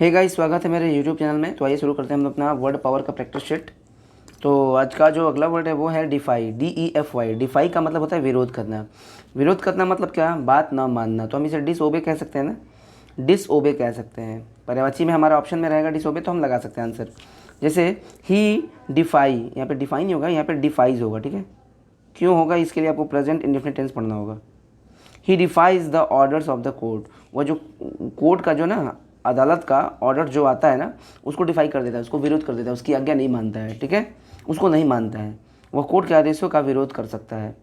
Hey guys, स्वागत है मेरे यूट्यूब चैनल में। तो आइए शुरू करते हैं हम अपना वर्ड पावर का प्रैक्टिस सेट। तो आज का जो अगला वर्ड है वो है डिफाई, DEFY। डिफाई का मतलब होता है विरोध करना। विरोध करना मतलब क्या? बात ना मानना। तो हम इसे डिसओबे कह सकते हैं ना, डिसओबे कह सकते हैं। पर्यायवाची में हमारा ऑप्शन में रहेगा डिसओबे, तो हम लगा सकते हैं आंसर। जैसे ही डिफाई, यहाँ पे डिफाई नहीं होगा, यहाँ पे डिफाइज होगा। ठीक है, क्यों होगा? इसके लिए आपको प्रेजेंट इंडेफिनिट टेंस पढ़ना होगा। He defies the orders of the court. वो जो कोर्ट का जो ना, अदालत का ऑर्डर जो आता है ना, उसको डिफाई कर देता है, उसको विरोध कर देता है, उसकी आज्ञा नहीं मानता है। ठीक है, उसको नहीं मानता है, वह कोर्ट के आदेशों का विरोध कर सकता है।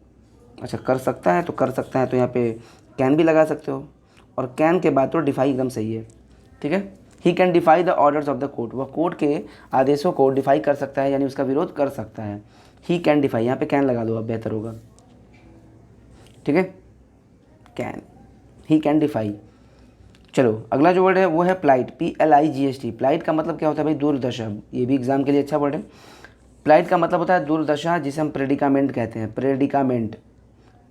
अच्छा, कर सकता है तो कर सकता है, तो यहाँ पे कैन भी लगा सकते हो, और कैन के बाद तो डिफाई एकदम सही है। ठीक है, he can defy the orders of the court. वह कोर्ट के आदेशों को डिफाई कर सकता है, यानी उसका विरोध कर सकता है। ही कैन डिफाई, यहाँ पे कैन लगा लो, अब बेहतर होगा। ठीक है, कैन, ही कैन डिफाई। चलो अगला जो वर्ड है वो है प्लाइट, PLIGHT। प्लाइट का मतलब क्या होता है भाई? दुर्दशा। ये भी एग्जाम के लिए अच्छा वर्ड है। प्लाइट का मतलब होता है दुर्दशा, जिसे हम प्रेडिकामेंट कहते हैं। प्रेडिकामेंट,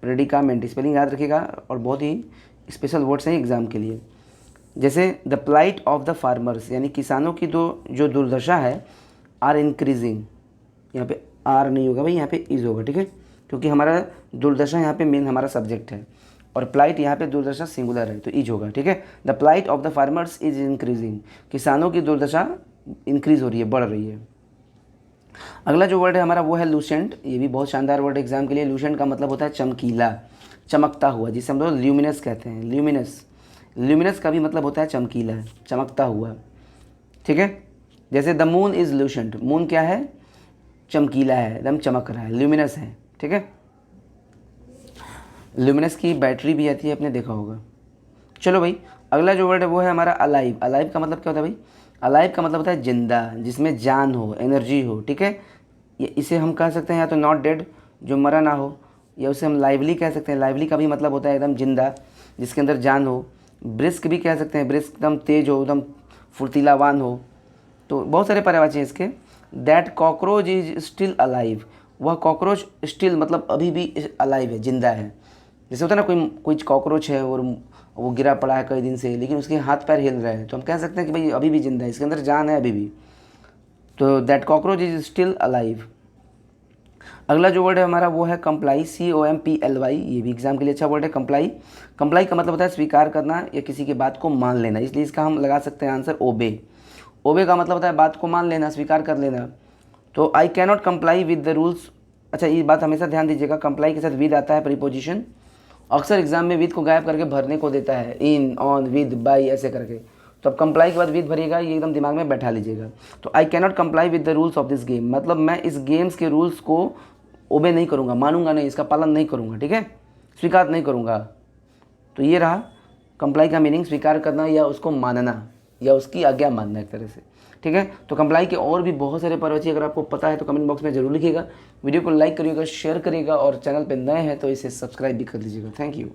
प्रेडिकामेंट स्पेलिंग याद रखिएगा, और बहुत ही स्पेशल वर्ड्स हैं एग्जाम के लिए। जैसे the plight of the farmers, यानी किसानों की जो दुर्दशा है, आर इंक्रीजिंग। यहाँ पे आर नहीं होगा भाई, यहाँ पे इज होगा। ठीक है, क्योंकि हमारा दुर्दशा यहाँ पे मेन हमारा सब्जेक्ट है, और प्लाइट यहाँ पे दुर्दशा सिंगुलर है, तो इज होगा। ठीक है, the plight of the farmers is increasing. किसानों की दुर्दशा इंक्रीज हो रही है, बढ़ रही है। अगला जो वर्ड है हमारा वो है लूसेंट। ये भी बहुत शानदार वर्ड एग्जाम के लिए। लूसेंट का मतलब होता है चमकीला, चमकता हुआ, जिसे हम लोग ल्यूमिनस कहते हैं। ल्यूमिनस, ल्यूमिनस का भी मतलब होता है चमकीला, चमकता हुआ। ठीक है, जैसे the moon is Lucent. Moon क्या है? चमकीला है, एकदम चमक रहा है, ल्यूमिनस है। ठीक है, ल्यूमिनस की बैटरी भी आती है, आपने देखा होगा। चलो भाई, अगला जो वर्ड है वो है हमारा अलाइव। अलाइव का मतलब क्या होता है भाई? अलाइव का मतलब होता है जिंदा, जिसमें जान हो, एनर्जी हो। ठीक है, ये इसे हम कह सकते हैं या तो नॉट डेड, जो मरा ना हो, या उसे हम लाइवली कह सकते हैं। लाइवली का भी मतलब होता है एकदम जिंदा, जिसके अंदर जान हो। ब्रिस्क भी कह सकते हैं, ब्रिस्क एकदम तेज हो, एकदम फुर्तीलावान हो। तो बहुत सारे पर्यायवाची हैं इसके। That cockroach is still alive. वह कॉकरोच स्टिल मतलब अभी भी अलाइव है, जिंदा है। जैसे होता है ना, कोई कॉकरोच है और वो गिरा पड़ा है कई दिन से, लेकिन उसके हाथ पैर हिल रहे हैं, तो हम कह सकते हैं कि भाई अभी भी जिंदा है, इसके अंदर जान है अभी भी। तो that cockroach is still alive. अगला जो वर्ड है हमारा वो है कंप्लाई, COMPLY। ये भी एग्जाम के लिए अच्छा वर्ड है, कंप्लाई। कंप्लाई का मतलब होता है स्वीकार करना या किसी की बात को मान लेना, इसलिए इसका हम लगा सकते हैं आंसर ओबे। ओबे का मतलब होता है बात को मान लेना, स्वीकार कर लेना। तो I cannot comply with the rules. अच्छा, ये बात हमेशा ध्यान दीजिएगा, कंप्लाई के साथ विद आता है प्रीपोजिशन। अक्सर एग्जाम में विद को गायब करके भरने को देता है, इन, ऑन, विद, बाई ऐसे करके। तो अब कंप्लाई के बाद विद भरिएगा, ये एकदम दिमाग में बैठा लीजिएगा। तो I cannot comply with the rules of this game, मतलब मैं इस गेम्स के रूल्स को ओबे नहीं करूँगा, मानूंगा नहीं, इसका पालन नहीं करूँगा। ठीक है, स्वीकार नहीं करूँगा। तो ये रहा कंप्लाई का मीनिंग, स्वीकार करना या उसको मानना या उसकी आज्ञा मानना एक तरह से। ठीक है, तो कंप्लाई के और भी बहुत सारे पर्यायवाची अगर आपको पता है तो कमेंट बॉक्स में जरूर लिखिएगा। वीडियो को लाइक करिएगा, शेयर करिएगा, और चैनल पर नए हैं तो इसे सब्सक्राइब भी कर लीजिएगा। Thank you.